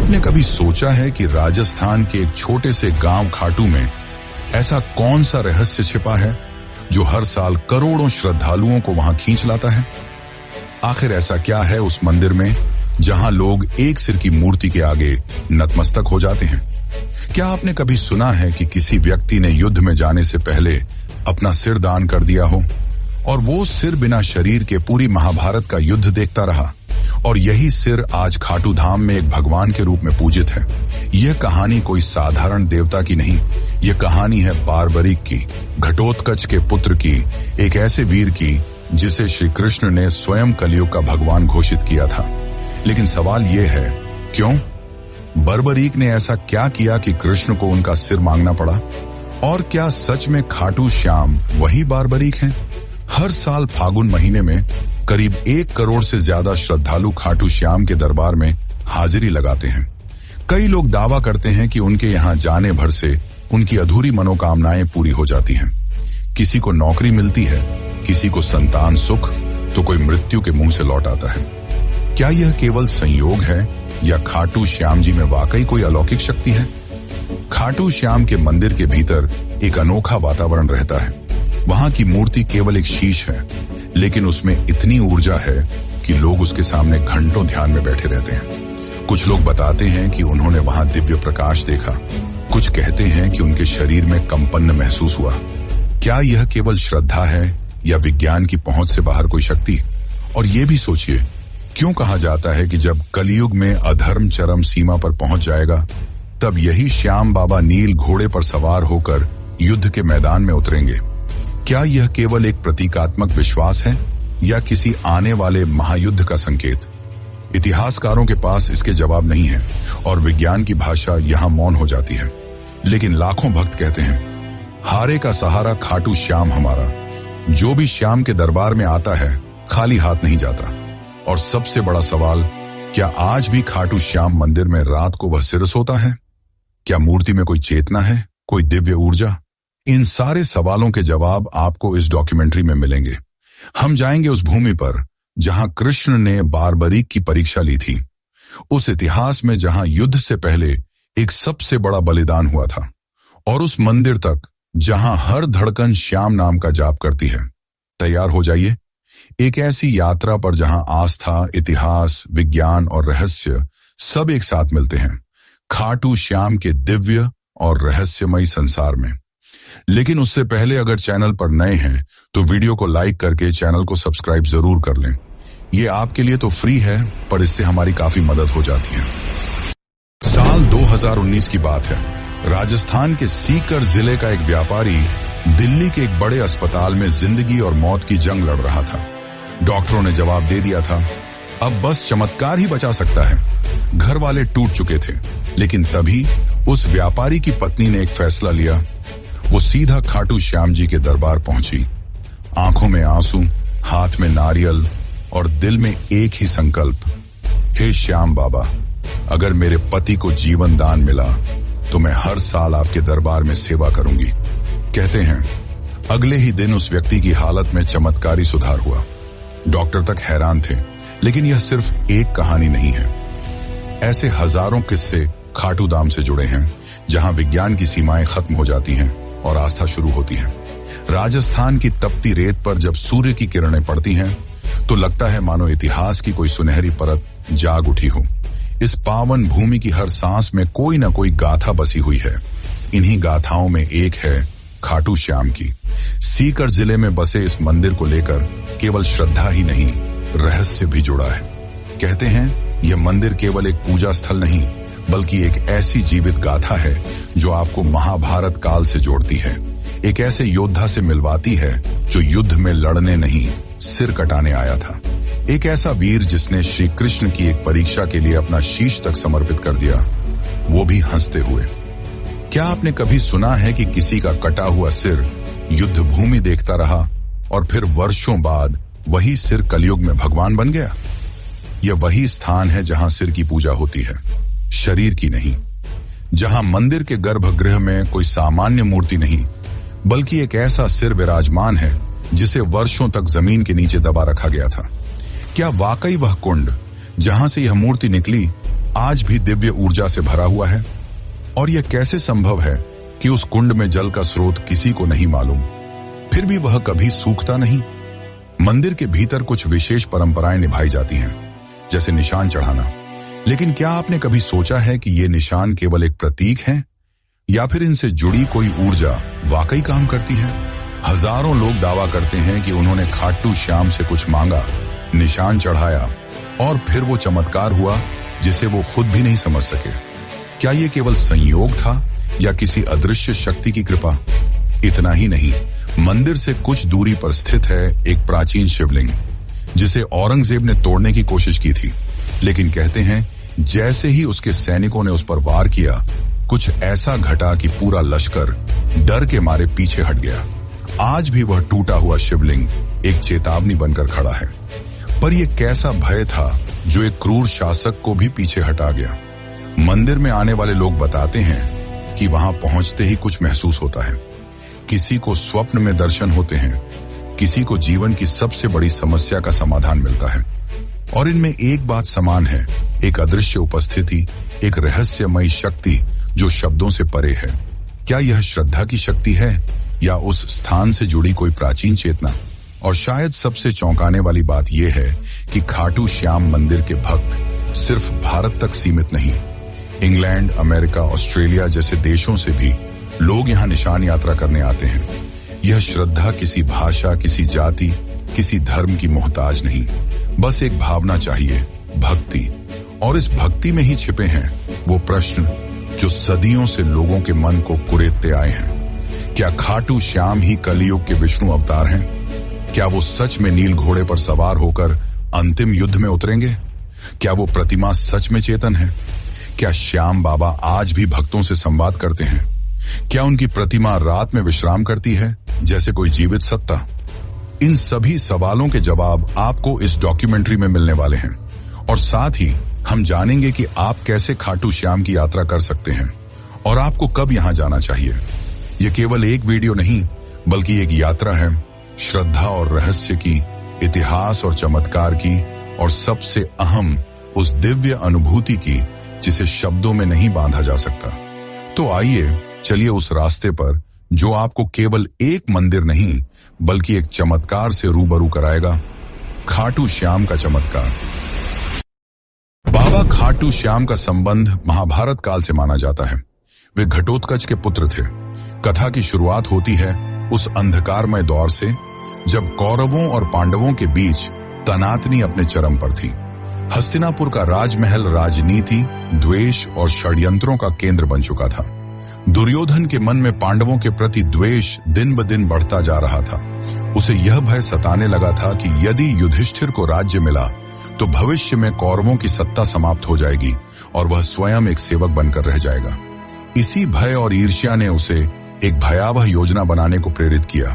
आपने कभी सोचा है कि राजस्थान के एक छोटे से गांव खाटू में ऐसा कौन सा रहस्य छिपा है जो हर साल करोड़ों श्रद्धालुओं को वहां खींच लाता है? आखिर ऐसा क्या है उस मंदिर में जहां लोग एक सिर की मूर्ति के आगे नतमस्तक हो जाते हैं? क्या आपने कभी सुना है कि किसी व्यक्ति ने युद्ध में जाने से पहले अपना सिर दान कर दिया हो और वो सिर बिना शरीर के पूरी महाभारत का युद्ध देखता रहा, और यही सिर आज खाटू धाम में एक भगवान के रूप में पूजित है? यह कहानी कोई साधारण देवता की नहीं, यह कहानी है बारबरीक की, घटोत्कच के पुत्र की, एक ऐसे वीर की जिसे श्री कृष्ण ने स्वयं कलयुग का भगवान घोषित किया था। लेकिन सवाल यह है, क्यों? बर्बरीक ने ऐसा क्या किया कि कृष्ण को उनका सिर मांगना पड़ा? और क्या सच में खाटू श्याम वही बारबरीक हैं? हर साल फागुन महीने में करीब 1 करोड़ से ज्यादा श्रद्धालु खाटू श्याम के दरबार में हाजिरी लगाते हैं। कई लोग दावा करते हैं कि उनके यहाँ जाने भर से उनकी अधूरी मनोकामनाएं पूरी हो जाती हैं। किसी को नौकरी मिलती है, किसी को संतान सुख, तो कोई मृत्यु के मुंह से लौट आता है। क्या यह केवल संयोग है या खाटू श्याम जी में वाकई कोई अलौकिक शक्ति है? खाटू श्याम के मंदिर के भीतर एक अनोखा वातावरण रहता है। वहां की मूर्ति केवल एक शीश है, लेकिन उसमें इतनी ऊर्जा है कि लोग उसके सामने घंटों ध्यान में बैठे रहते हैं। कुछ लोग बताते हैं कि उन्होंने वहां दिव्य प्रकाश देखा, कुछ कहते हैं कि उनके शरीर में कंपन महसूस हुआ। क्या यह केवल श्रद्धा है या विज्ञान की पहुंच से बाहर कोई शक्ति? और ये भी सोचिए, क्यों कहा जाता है कि जब कलयुग में अधर्म चरम सीमा पर पहुंच जाएगा, तब यही श्याम बाबा नील घोड़े पर सवार होकर युद्ध के मैदान में उतरेंगे? क्या यह केवल एक प्रतीकात्मक विश्वास है या किसी आने वाले महायुद्ध का संकेत? इतिहासकारों के पास इसके जवाब नहीं है और विज्ञान की भाषा यहां मौन हो जाती है। लेकिन लाखों भक्त कहते हैं, हारे का सहारा खाटू श्याम हमारा। जो भी श्याम के दरबार में आता है खाली हाथ नहीं जाता। और सबसे बड़ा सवाल, क्या आज भी खाटू श्याम मंदिर में रात को वह सिर सोता है? क्या मूर्ति में कोई चेतना है, कोई दिव्य ऊर्जा? इन सारे सवालों के जवाब आपको इस डॉक्यूमेंट्री में मिलेंगे। हम जाएंगे उस भूमि पर जहां कृष्ण ने बारबरीक की परीक्षा ली थी, उस इतिहास में जहां युद्ध से पहले एक सबसे बड़ा बलिदान हुआ था, और उस मंदिर तक जहां हर धड़कन श्याम नाम का जाप करती है। तैयार हो जाइए एक ऐसी यात्रा पर जहां आस्था, इतिहास, विज्ञान और रहस्य सब एक साथ मिलते हैं, खाटू श्याम के दिव्य और रहस्यमयी संसार में। लेकिन उससे पहले अगर चैनल पर नए हैं तो वीडियो को लाइक करके चैनल को सब्सक्राइब जरूर कर लें। ये आपके लिए तो फ्री है, पर इससे हमारी काफी मदद हो जाती है। साल 2019 की बात है। राजस्थान के सीकर जिले का एक व्यापारी दिल्ली के एक बड़े अस्पताल में जिंदगी और मौत की जंग लड़ रहा था। डॉक्टरों ने जवाब दे दिया था, अब बस चमत्कार ही बचा सकता है। घर वाले टूट चुके थे, लेकिन तभी उस व्यापारी की पत्नी ने एक फैसला लिया। वो सीधा खाटू श्याम जी के दरबार पहुंची। आंखों में आंसू, हाथ में नारियल और दिल में एक ही संकल्प, हे श्याम बाबा, अगर मेरे पति को जीवन दान मिला तो मैं हर साल आपके दरबार में सेवा करूंगी। कहते हैं अगले ही दिन उस व्यक्ति की हालत में चमत्कारी सुधार हुआ। डॉक्टर तक हैरान थे, लेकिन यह सिर्फ एक कहानी नहीं है। ऐसे हजारों किस्से खाटू धाम से जुड़े हैं, जहां विज्ञान की सीमाएं खत्म हो जाती हैं और आस्था शुरू होती है। राजस्थान की तपती रेत पर जब सूर्य की किरणें पड़ती हैं, तो लगता है मानो इतिहास की कोई सुनहरी परत जाग उठी हो। इस पावन भूमि की हर सांस में कोई न कोई गाथा बसी हुई है। इन्हीं गाथाओं में एक है खाटू श्याम की। सीकर जिले में बसे इस मंदिर को लेकर केवल श्रद्धा ही नहीं, रहस्य भी जुड़ा है। कहते हैं यह मंदिर केवल एक पूजा स्थल नहीं, बल्कि एक ऐसी जीवित गाथा है जो आपको महाभारत काल से जोड़ती है। एक ऐसे योद्धा से मिलवाती है जो युद्ध में लड़ने नहीं, सिर कटाने आया था। एक ऐसा वीर जिसने श्री कृष्ण की एक परीक्षा के लिए अपना शीश तक समर्पित कर दिया, वो भी हंसते हुए। क्या आपने कभी सुना है कि किसी का कटा हुआ सिर युद्ध भूमि देखता रहा और फिर वर्षों बाद वही सिर कलयुग में भगवान बन गया? यह वही स्थान है जहां सिर की पूजा होती है, शरीर की नहीं। जहां मंदिर के गर्भगृह में कोई सामान्य मूर्ति नहीं, बल्कि एक ऐसा सिर विराजमान है जिसे वर्षों तक जमीन के नीचे दबा रखा गया था। क्या वाकई वह कुंड जहां से यह मूर्ति निकली आज भी दिव्य ऊर्जा से भरा हुआ है। और यह कैसे संभव है कि उस कुंड में जल का स्रोत किसी को नहीं मालूम, फिर भी वह कभी सूखता नहीं। मंदिर के भीतर कुछ विशेष परंपराएं निभाई जाती हैं, जैसे निशान चढ़ाना। लेकिन क्या आपने कभी सोचा है कि ये निशान केवल एक प्रतीक है या फिर इनसे जुड़ी कोई ऊर्जा वाकई काम करती है? हजारों लोग दावा करते हैं कि उन्होंने खाटू श्याम से कुछ मांगा, निशान चढ़ाया और फिर वो चमत्कार हुआ जिसे वो खुद भी नहीं समझ सके। क्या ये केवल संयोग था या किसी अदृश्य शक्ति की कृपा? इतना ही नहीं, मंदिर से कुछ दूरी पर स्थित है एक प्राचीन शिवलिंग, जिसे औरंगजेब ने तोड़ने की कोशिश की थी। लेकिन कहते हैं जैसे ही उसके सैनिकों ने उस पर वार किया, कुछ ऐसा घटा कि पूरा लश्कर डर के मारे पीछे हट गया। आज भी वह टूटा हुआ शिवलिंग एक चेतावनी बनकर खड़ा है। पर यह कैसा भय था जो एक क्रूर शासक को भी पीछे हटा गया? मंदिर में आने वाले लोग बताते हैं कि वहां पहुंचते ही कुछ महसूस होता है। किसी को स्वप्न में दर्शन होते हैं, किसी को जीवन की सबसे बड़ी समस्या का समाधान मिलता है। और इनमें एक बात समान है, एक अदृश्य उपस्थिति, एक रहस्यमयी शक्ति जो शब्दों से परे है। क्या यह श्रद्धा की शक्ति है या उस स्थान से जुड़ी कोई प्राचीन चेतना? और शायद सबसे चौंकाने वाली बात यह है कि खाटू श्याम मंदिर के भक्त सिर्फ भारत तक सीमित नहीं, इंग्लैंड, अमेरिका, ऑस्ट्रेलिया जैसे देशों से भी लोग यहाँ निशान यात्रा करने आते हैं। यह श्रद्धा किसी भाषा, किसी जाति, किसी धर्म की मोहताज नहीं, बस एक भावना चाहिए, भक्ति। और इस भक्ति में ही छिपे हैं वो प्रश्न जो सदियों से लोगों के मन को कुरेदते आए हैं। क्या खाटू श्याम ही कलयुग के विष्णु अवतार हैं? क्या वो सच में नील घोड़े पर सवार होकर अंतिम युद्ध में उतरेंगे? क्या वो प्रतिमा सच में चेतन है? क्या श्याम बाबा आज भी भक्तों से संवाद करते हैं? क्या उनकी प्रतिमा रात में विश्राम करती है जैसे कोई जीवित सत्ता? इन सभी सवालों के जवाब आपको इस डॉक्यूमेंट्री में मिलने वाले हैं। और साथ ही हम जानेंगे कि आप कैसे खाटू श्याम की यात्रा कर सकते हैं और आपको कब यहां जाना चाहिए। यह केवल एक वीडियो नहीं, बल्कि एक यात्रा है, श्रद्धा और रहस्य की, इतिहास और चमत्कार की, और सबसे अहम उस दिव्य अनुभूति की जिसे शब्दों में नहीं बांधा जा सकता। तो आइए चलिए उस रास्ते पर जो आपको केवल एक मंदिर नहीं बल्कि एक चमत्कार से रूबरू कराएगा, खाटू श्याम का चमत्कार। बाबा खाटू श्याम का संबंध महाभारत काल से माना जाता है। वे घटोत्कच के पुत्र थे। कथा की शुरुआत होती है उस अंधकारमय दौर से जब कौरवों और पांडवों के बीच तनातनी अपने चरम पर थी। हस्तिनापुर का राजमहल राजनीति, द्वेष और षड्यंत्रों का केंद्र बन चुका था। दुर्योधन के मन में पांडवों के प्रति द्वेष दिन ब दिन बढ़ता जा रहा था। उसे यह भय सताने लगा था कि यदि युधिष्ठिर को राज्य मिला तो भविष्य में कौरवों की सत्ता समाप्त हो जाएगी और वह स्वयं एक सेवक बनकर रह जाएगा। इसी भय और ईर्ष्या ने उसे एक भयावह योजना बनाने को प्रेरित किया,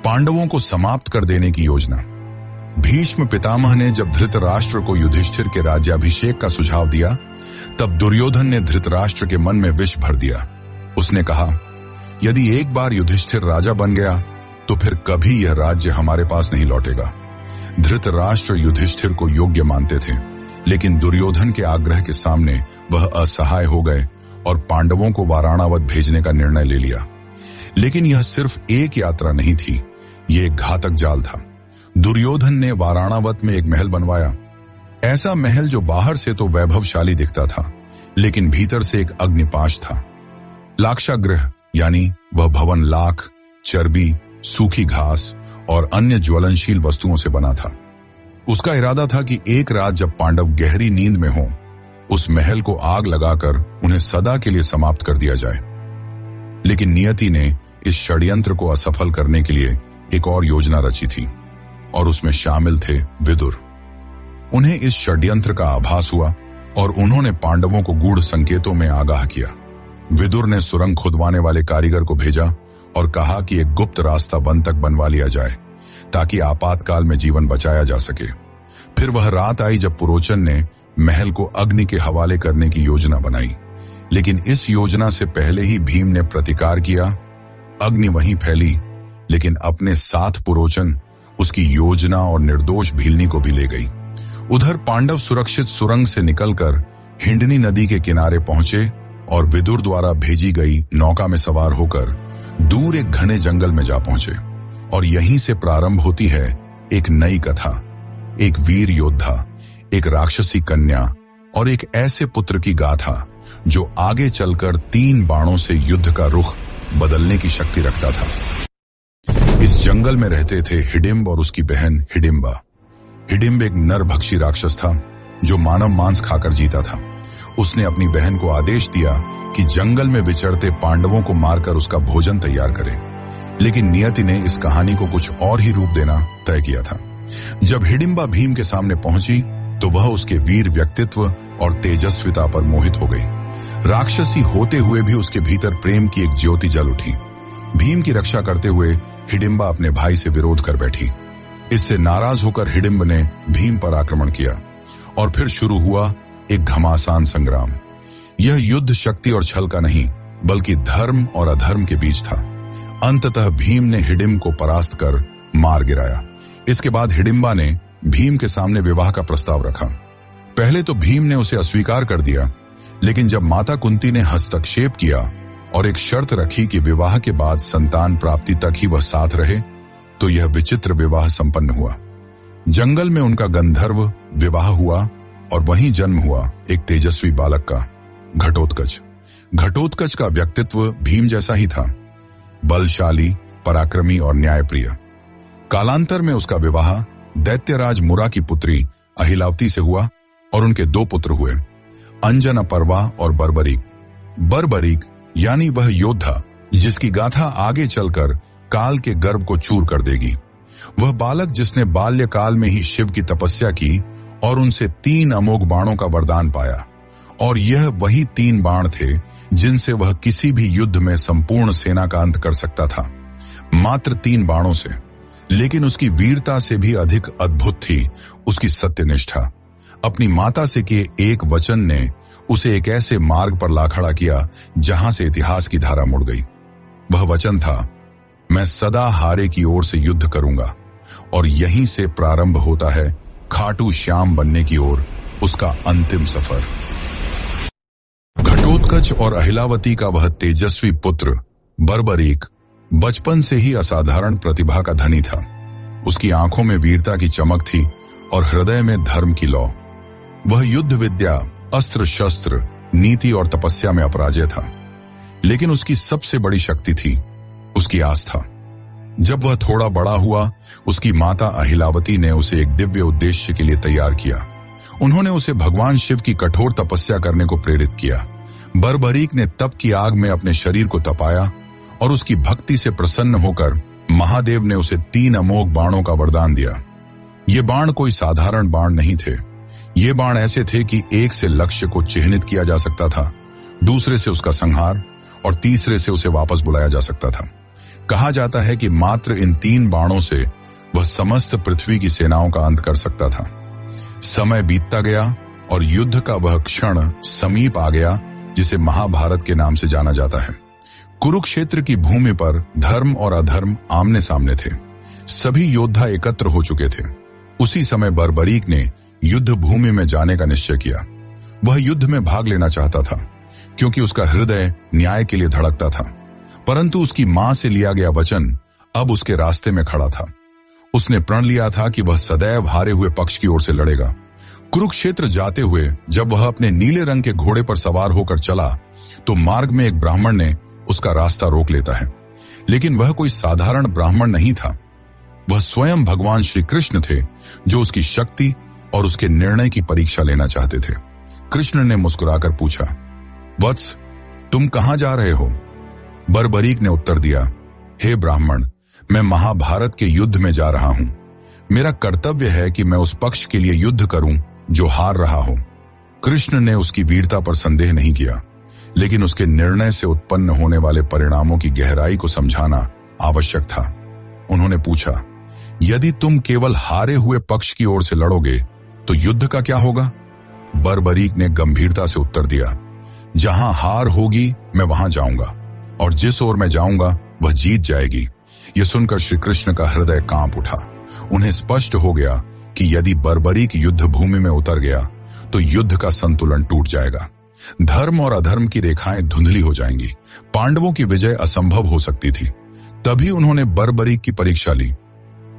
पांडवों को समाप्त कर देने की योजना। भीष्म पितामह ने जब धृतराष्ट्र को युधिष्ठिर के राज्याभिषेक का सुझाव दिया, तब दुर्योधन ने धृतराष्ट्र के मन में विष भर दिया। उसने कहा, यदि एक बार युधिष्ठिर राजा बन गया तो फिर कभी यह राज्य हमारे पास नहीं लौटेगा। धृतराष्ट्र युधिष्ठिर को योग्य मानते थे, लेकिन दुर्योधन के आग्रह के सामने वह असहाय हो गए और पांडवों को वाराणावत भेजने का निर्णय ले लिया। लेकिन यह सिर्फ एक यात्रा नहीं थी, यह एक घातक जाल था। दुर्योधन ने वाराणावत में एक महल बनवाया, ऐसा महल जो बाहर से तो वैभवशाली दिखता था, लेकिन भीतर से एक अग्निपाश था। लाक्षागृह यानी वह भवन लाख, चर्बी, सूखी घास और अन्य ज्वलनशील वस्तुओं से बना था। उसका इरादा था कि एक रात जब पांडव गहरी नींद में हों, उस महल को आग लगाकर उन्हें सदा के लिए समाप्त कर दिया जाए। लेकिन नियति ने इस षड्यंत्र को असफल करने के लिए एक और योजना रची थी, और उसमें शामिल थे विदुर। उन्हें इस षड्यंत्र का आभास हुआ और उन्होंने पांडवों को गूढ़ संकेतों में आगाह किया। विदुर ने सुरंग खुदवाने वाले कारीगर को भेजा और कहा कि एक गुप्त रास्ता वन तक बनवा लिया जाए ताकि आपातकाल में जीवन बचाया जा सके। फिर वह रात आई जब पुरोचन ने महल को अग्नि के हवाले करने की योजना बनाई, लेकिन इस योजना से पहले ही भीम ने प्रतिकार किया। अग्नि वहीं फैली, लेकिन अपने साथ पुरोचन उसकी योजना और निर्दोष भीलनी को भी ले गई। उधर पांडव सुरक्षित सुरंग से निकलकर हिंडनी नदी के किनारे पहुंचे और विदुर द्वारा भेजी गई नौका में सवार होकर दूर एक घने जंगल में जा पहुंचे। और यहीं से प्रारंभ होती है एक नई कथा, एक वीर योद्धा, एक राक्षसी कन्या और एक ऐसे पुत्र की गाथा जो आगे चलकर 3 बाणों से युद्ध का रुख बदलने की शक्ति रखता था। इस जंगल में रहते थे हिडिंब और उसकी बहन हिडिंबा। हिडिंब एक नरभक्षी राक्षस था जो मानव मांस खाकर जीता था। उसने अपनी बहन को आदेश दिया कि जंगल में विचरते पांडवों को मारकर उसका भोजन तैयार करे, लेकिन नियति ने इस कहानी को कुछ और ही रूप देना तय किया था। जब हिडिंबा भीम के सामने पहुंची तो वह उसके वीर व्यक्तित्व और तेजस्विता पर मोहित हो गई। राक्षसी होते हुए भी उसके भीतर प्रेम की एक ज्योति जल उठी। भीम की रक्षा करते हुए हिडिंबा अपने भाई से विरोध कर बैठी। इससे नाराज होकर हिडिंब ने भीम पर आक्रमण किया और फिर शुरू हुआ एक घमासान संग्राम। यह युद्ध शक्ति और छल का नहीं बल्कि धर्म और अधर्म के बीच था। अंततः भीम ने हिडिंब को परास्त कर मार गिराया। इसके बाद हिडिंबा ने भीम के सामने विवाह का प्रस्ताव रखा। पहले तो भीम ने उसे अस्वीकार कर दिया, लेकिन जब माता कुंती ने हस्तक्षेप किया और एक शर्त रखी कि विवाह के बाद संतान प्राप्ति तक ही वह साथ रहे, तो यह विचित्र विवाह संपन्न हुआ। जंगल में उनका गंधर्व विवाह हुआ और वहीं जन्म हुआ एक तेजस्वी बालक का, घटोत्कच। घटोत्कच का व्यक्तित्व भीम जैसा ही था, बलशाली, पराक्रमी और न्यायप्रिय। कालांतर में उसका विवाह दैत्यराज मुरा की पुत्री अहिलावती से हुआ और उनके 2 पुत्र हुए, अंजन अपर्वा और बर्बरीक। बर्बरीक यानी वह योद्धा जिसकी गाथा आगे चलकर काल के गर्व को चूर कर देगी। वह बालक जिसने बाल्यकाल में ही शिव की तपस्या की और उनसे 3 अमोघ बाणों का वरदान पाया, और यह वही 3 बाण थे जिनसे वह किसी भी युद्ध में संपूर्ण सेना का अंत कर सकता था, मात्र 3 बाणों से। लेकिन उसकी वीरता से भी अधिक अद्भुत थी उसकी सत्यनिष्ठा। अपनी माता से किए एक वचन ने उसे एक ऐसे मार्ग पर ला खड़ा किया जहां से इतिहास की धारा मुड़ गई। वह वचन था, मैं सदा हारे की ओर से युद्ध करूंगा। और यहीं से प्रारंभ होता है खाटू श्याम बनने की ओर उसका अंतिम सफर। घटोत्कच और अहिलावती का वह तेजस्वी पुत्र बर्बरीक बचपन से ही असाधारण प्रतिभा का धनी था। उसकी आंखों में वीरता की चमक थी और हृदय में धर्म की लौ। वह युद्ध विद्या, अस्त्र शस्त्र, नीति और तपस्या में अपराजय था। लेकिन उसकी सबसे बड़ी शक्ति थी उसकी आस्था। जब वह थोड़ा बड़ा हुआ, उसकी माता अहिलावती ने उसे एक दिव्य उद्देश्य के लिए तैयार किया। उन्होंने उसे भगवान शिव की कठोर तपस्या करने को प्रेरित किया। बर्बरीक ने तप की आग में अपने शरीर को तपाया और उसकी भक्ति से प्रसन्न होकर महादेव ने उसे 3 अमोघ बाणों का वरदान दिया। ये बाण कोई साधारण बाण नहीं थे। ये बाण ऐसे थे कि एक से लक्ष्य को चिह्नित किया जा सकता था, दूसरे से उसका संहार और तीसरे से उसे वापस बुलाया जा सकता था। कहा जाता है कि मात्र इन 3 बाणों से वह समस्त पृथ्वी की सेनाओं का अंत कर सकता था। समय बीतता गया और युद्ध का वह क्षण समीप आ गया जिसे महाभारत के नाम से जाना जाता है। कुरुक्षेत्र की भूमि पर धर्म और अधर्म आमने सामने थे। सभी योद्धा एकत्र हो चुके थे। उसी समय बर्बरीक ने युद्ध भूमि में जाने का निश्चय किया। वह युद्ध में भाग लेना चाहता था क्योंकि उसका हृदय न्याय के लिए धड़कता था, परंतु उसकी मां से लिया गया वचन अब उसके रास्ते में खड़ा था। उसने प्रण लिया था कि वह सदैव हारे हुए पक्ष की ओर से लड़ेगा। कुरुक्षेत्र जाते हुए जब वह अपने नीले रंग के घोड़े पर सवार होकर चला तो मार्ग में एक ब्राह्मण ने उसका रास्ता रोक लेता है। लेकिन वह कोई साधारण ब्राह्मण नहीं था। वह स्वयं भगवान श्री कृष्ण थे जो उसकी शक्ति और उसके निर्णय की परीक्षा लेना चाहते थे। कृष्ण ने मुस्कुराकर पूछा, वत्स, तुम कहां जा रहे हो? बर्बरीक ने उत्तर दिया, हे ब्राह्मण, मैं महाभारत के युद्ध में जा रहा हूं। मेरा कर्तव्य है कि मैं उस पक्ष के लिए युद्ध करूं जो हार रहा हो। कृष्ण ने उसकी वीरता पर संदेह नहीं किया, लेकिन उसके निर्णय से उत्पन्न होने वाले परिणामों की गहराई को समझाना आवश्यक था। उन्होंने पूछा, यदि तुम केवल हारे हुए पक्ष की ओर से लड़ोगे तो युद्ध का क्या होगा? बर्बरीक ने गंभीरता से उत्तर दिया, जहां हार होगी मैं वहां जाऊंगा और जिस ओर मैं जाऊंगा वह जीत जाएगी। यह सुनकर श्री कृष्ण का हृदय कांप उठा। उन्हें स्पष्ट हो गया कि यदि बर्बरीक युद्ध भूमि में उतर गया तो युद्ध का संतुलन टूट जाएगा। धर्म और अधर्म की रेखाएं धुंधली हो जाएंगी। पांडवों की विजय असंभव हो सकती थी। तभी उन्होंने बर्बरीक की परीक्षा ली।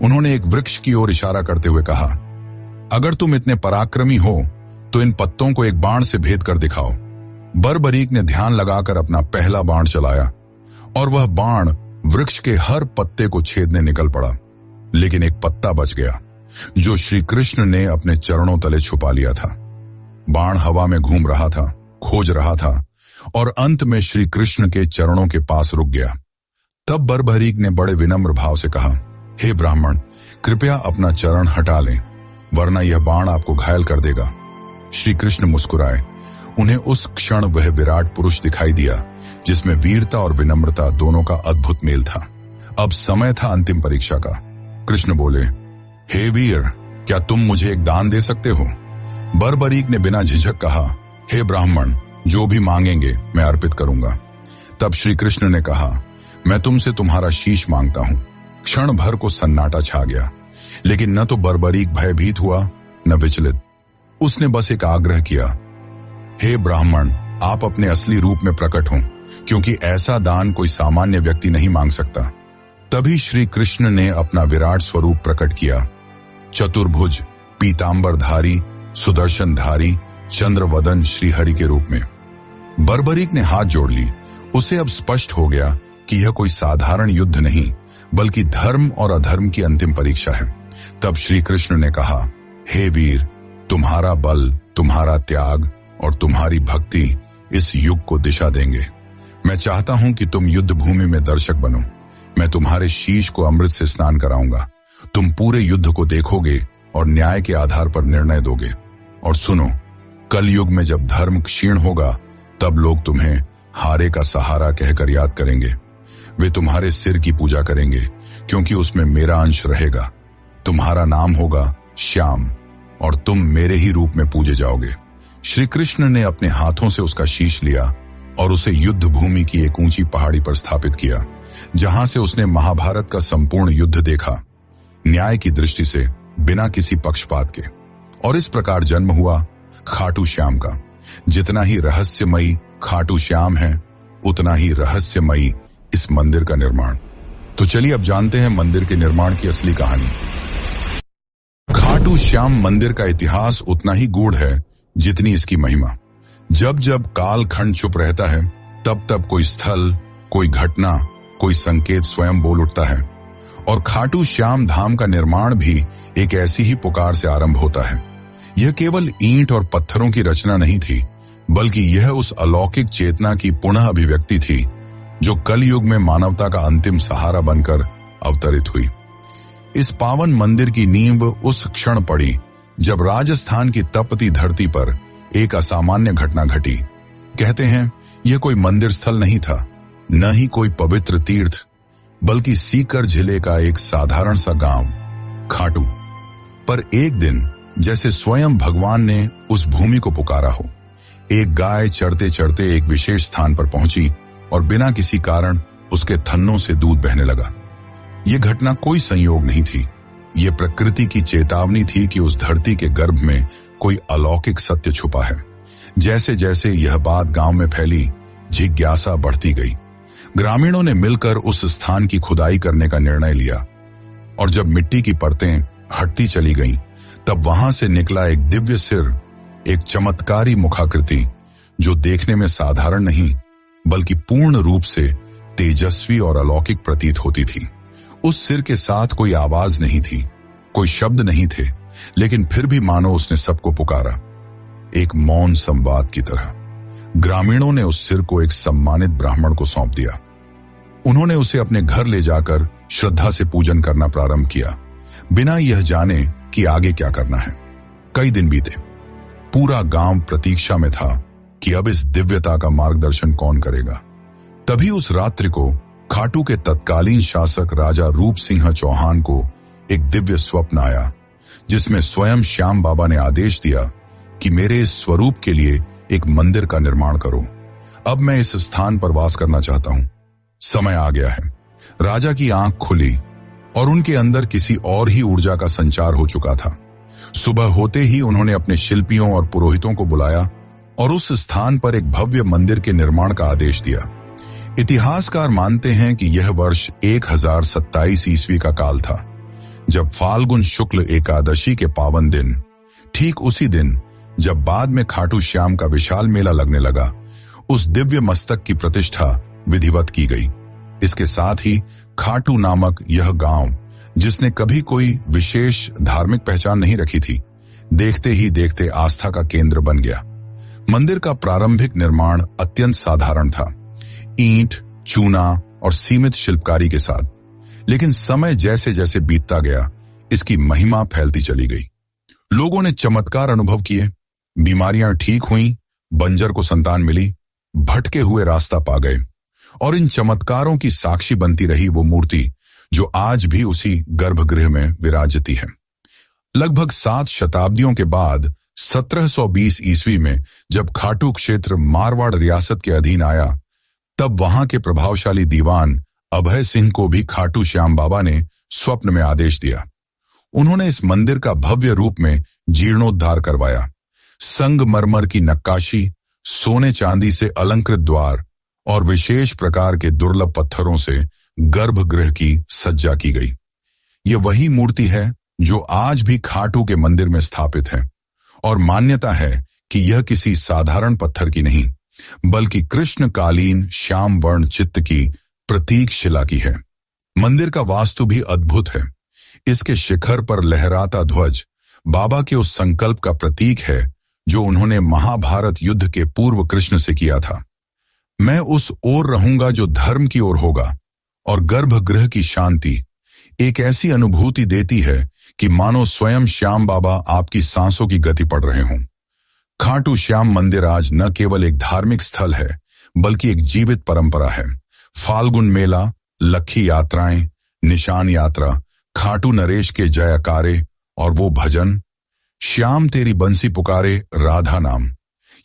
उन्होंने एक वृक्ष की ओर इशारा करते हुए कहा, अगर तुम इतने पराक्रमी हो तो इन पत्तों को एक बाण से भेद कर दिखाओ। बर्बरीक ने ध्यान लगाकर अपना पहला बाण चलाया और वह बाण वृक्ष के हर पत्ते को छेदने निकल पड़ा, लेकिन एक पत्ता बच गया जो श्री कृष्ण ने अपने चरणों तले छुपा लिया था। बाण हवा में घूम रहा था, खोज रहा था और अंत में श्री कृष्ण के चरणों के पास रुक गया। तब बर्बरीक ने बड़े विनम्र भाव से कहा, हे ब्राह्मण, कृपया अपना चरण हटा लें, वरना यह बाण आपको घायल कर देगा। श्री कृष्ण मुस्कुराए। उन्हें उस क्षण वह विराट पुरुष दिखाई दिया जिसमें वीरता और विनम्रता दोनों का अद्भुत मेल था। अब समय था अंतिम परीक्षा का। कृष्ण बोले, हे वीर, क्या तुम मुझे एक दान दे सकते हो? बर्बरीक ने बिना झिझक कहा, हे ब्राह्मण, जो भी मांगेंगे मैं अर्पित करूंगा। तब श्री कृष्ण ने कहा, मैं तुमसे तुम्हारा शीश मांगता हूं। क्षण भर को सन्नाटा छा गया, लेकिन न तो बर्बरीक भयभीत हुआ न विचलित। उसने बस एक आग्रह किया, हे ब्राह्मण, आप अपने असली रूप में प्रकट हों, क्योंकि ऐसा दान कोई सामान्य व्यक्ति नहीं मांग सकता। तभी श्री कृष्ण ने अपना विराट स्वरूप प्रकट किया। चतुर्भुज, पीतांबरधारी, सुदर्शनधारी, चंद्रवदन श्रीहरि के रूप में। बर्बरीक ने हाथ जोड़ ली। उसे अब स्पष्ट हो गया कि यह कोई साधारण युद्ध नहीं, बल्कि धर्म और अधर्म की अंतिम परीक्षा है। तब श्री कृष्ण ने कहा, हे वीर, तुम्हारा बल, तुम्हारा त्याग और तुम्हारी भक्ति इस युग को दिशा देंगे। मैं चाहता हूं कि तुम युद्ध भूमि में दर्शक बनो। मैं तुम्हारे शीश को अमृत से स्नान कराऊंगा। तुम पूरे युद्ध को देखोगे और न्याय के आधार पर निर्णय दोगे। और सुनो, कल युग में जब धर्म क्षीण होगा, तब लोग तुम्हें हारे का सहारा कहकर याद करेंगे। वे तुम्हारे सिर की पूजा करेंगे, क्योंकि उसमें मेरा अंश रहेगा। तुम्हारा नाम होगा श्याम और तुम मेरे ही रूप में पूजे जाओगे। श्री कृष्ण ने अपने हाथों से उसका शीश लिया और उसे युद्ध भूमि की एक ऊंची पहाड़ी पर स्थापित किया, जहां से उसने महाभारत का संपूर्ण युद्ध देखा, न्याय की दृष्टि से, बिना किसी पक्षपात के। और इस प्रकार जन्म हुआ खाटू श्याम का। जितना ही रहस्यमयी खाटू श्याम है, उतना ही रहस्यमयी इस मंदिर का निर्माण। तो चलिए अब जानते हैं मंदिर के निर्माण की असली कहानी। खाटू श्याम मंदिर का इतिहास उतना ही गूढ़ है जितनी इसकी महिमा। जब जब कालखंड चुप रहता है, तब तब कोई स्थल, कोई घटना, कोई संकेत स्वयं बोल उठता है। और खाटू श्याम धाम का निर्माण भी एक ऐसी ही पुकार से आरंभ होता है। यह केवल ईंट और पत्थरों की रचना नहीं थी, बल्कि यह उस अलौकिक चेतना की पुनः अभिव्यक्ति थी जो कलयुग में मानवता का अंतिम सहारा बनकर अवतरित हुई। इस पावन मंदिर की नींव उस क्षण पड़ी जब राजस्थान की तपती धरती पर एक असामान्य घटना घटी। कहते हैं यह कोई मंदिर स्थल नहीं था, न ही कोई पवित्र तीर्थ, बल्कि सीकर जिले का एक साधारण सा गांव खाटू। पर एक दिन जैसे स्वयं भगवान ने उस भूमि को पुकारा हो, एक गाय चढ़ते चढ़ते एक विशेष स्थान पर पहुंची और बिना किसी कारण उसके थन्नों से दूध बहने लगा। यह घटना कोई संयोग नहीं थी, यह प्रकृति की चेतावनी थी कि उस धरती के गर्भ में कोई अलौकिक सत्य छुपा है। जैसे जैसे यह बात गांव में फैली, जिज्ञासा बढ़ती गई। ग्रामीणों ने मिलकर उस स्थान की खुदाई करने का निर्णय लिया और जब मिट्टी की परतें हटती चली गईं, तब वहां से निकला एक दिव्य सिर, एक चमत्कारी मुखाकृति जो देखने में साधारण नहीं बल्कि पूर्ण रूप से तेजस्वी और अलौकिक प्रतीत होती थी। उस सिर के साथ कोई आवाज नहीं थी, कोई शब्द नहीं थे, लेकिन फिर भी मानो उसने सबको पुकारा, एक मौन संवाद की तरह। ग्रामीणों ने उस सिर को एक सम्मानित ब्राह्मण को सौंप दिया। उन्होंने उसे अपने घर ले जाकर श्रद्धा से पूजन करना प्रारंभ किया, बिना यह जाने कि आगे क्या करना है। कई दिन बीते। पूरा गांव प्रतीक्षा में था कि अब इस दिव्यता का मार्गदर्शन कौन करेगा। तभी उस रात्रि को खाटू के तत्कालीन शासक राजा रूप सिंह चौहान को एक दिव्य स्वप्न आया, जिसमें स्वयं श्याम बाबा ने आदेश दिया कि मेरे इस स्वरूप के लिए एक मंदिर का निर्माण करो। अब मैं इस स्थान पर वास करना चाहता हूं। समय आ गया है। राजा की आंख खुली और उनके अंदर किसी और ही ऊर्जा का संचार हो चुका था। सुबह होते ही उन्होंने अपने शिल्पियों और पुरोहितों को बुलाया और उस स्थान पर एक भव्य मंदिर के निर्माण का आदेश दिया। इतिहासकार मानते हैं कि यह वर्ष 1027 ईस्वी का काल था, जब फाल्गुन शुक्ल एकादशी के पावन दिन, ठीक उसी दिन जब बाद में खाटू श्याम का विशाल मेला लगने लगा, उस दिव्य मस्तक की प्रतिष्ठा विधिवत की गई। इसके साथ ही खाटू नामक यह गांव, जिसने कभी कोई विशेष धार्मिक पहचान नहीं रखी थी, देखते ही देखते आस्था का केंद्र बन गया। मंदिर का प्रारंभिक निर्माण अत्यंत साधारण था, ईंट, चूना और सीमित शिल्पकारी के साथ, लेकिन समय जैसे जैसे बीतता गया, इसकी महिमा फैलती चली गई। लोगों ने चमत्कार अनुभव किए, बीमारियां ठीक हुईं, बंजर को संतान मिली, भटके हुए रास्ता पा गए, और इन चमत्कारों की साक्षी बनती रही वो मूर्ति जो आज भी उसी गर्भगृह में विराजती है। लगभग 7 शताब्दियों के बाद 1720 ईस्वी में जब खाटू क्षेत्र मारवाड़ रियासत के अधीन आया, तब वहां के प्रभावशाली दीवान अभय सिंह को भी खाटू श्याम बाबा ने स्वप्न में आदेश दिया। उन्होंने इस मंदिर का भव्य रूप में जीर्णोद्धार करवाया। संगमरमर की नक्काशी, सोने चांदी से अलंकृत द्वार और विशेष प्रकार के दुर्लभ पत्थरों से गर्भगृह की सज्जा की गई। यह वही मूर्ति है जो आज भी खाटू के मंदिर में स्थापित है, और मान्यता है कि यह किसी साधारण पत्थर की नहीं, बल्कि कृष्णकालीन श्याम वर्ण चित्त की प्रतीक शिला की है। मंदिर का वास्तु भी अद्भुत है। इसके शिखर पर लहराता ध्वज बाबा के उस संकल्प का प्रतीक है जो उन्होंने महाभारत युद्ध के पूर्व कृष्ण से किया था। मैं उस ओर रहूंगा जो धर्म की ओर होगा, और गर्भगृह की शांति एक ऐसी अनुभूति देती है कि मानो स्वयं श्याम बाबा आपकी सांसों की गति पढ़ रहे हों। खाटू श्याम मंदिर आज न केवल एक धार्मिक स्थल है, बल्कि एक जीवित परंपरा है। फाल्गुन मेला, लक्खी यात्राएं, निशान यात्रा, खाटू नरेश के जयकारे और वो भजन, श्याम तेरी बंसी पुकारे राधा नाम,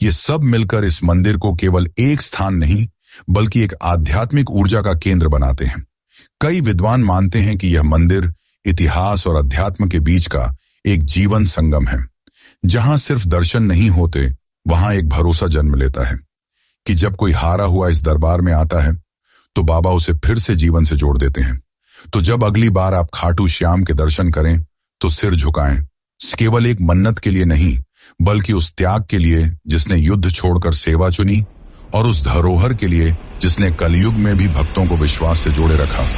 ये सब मिलकर इस मंदिर को केवल एक स्थान नहीं, बल्कि एक आध्यात्मिक ऊर्जा का केंद्र बनाते हैं। कई विद्वान मानते हैं कि यह मंदिर इतिहास और अध्यात्म के बीच का एक जीवन संगम है, जहां सिर्फ दर्शन नहीं होते, वहां एक भरोसा जन्म लेता है कि जब कोई हारा हुआ इस दरबार में आता है, तो बाबा उसे फिर से जीवन से जोड़ देते हैं। तो जब अगली बार आप खाटू श्याम के दर्शन करें, तो सिर झुकाएं, केवल एक मन्नत के लिए नहीं, बल्कि उस त्याग के लिए जिसने युद्ध छोड़कर सेवा चुनी, और उस धरोहर के लिए जिसने कलयुग में भी भक्तों को विश्वास से जोड़े रखा।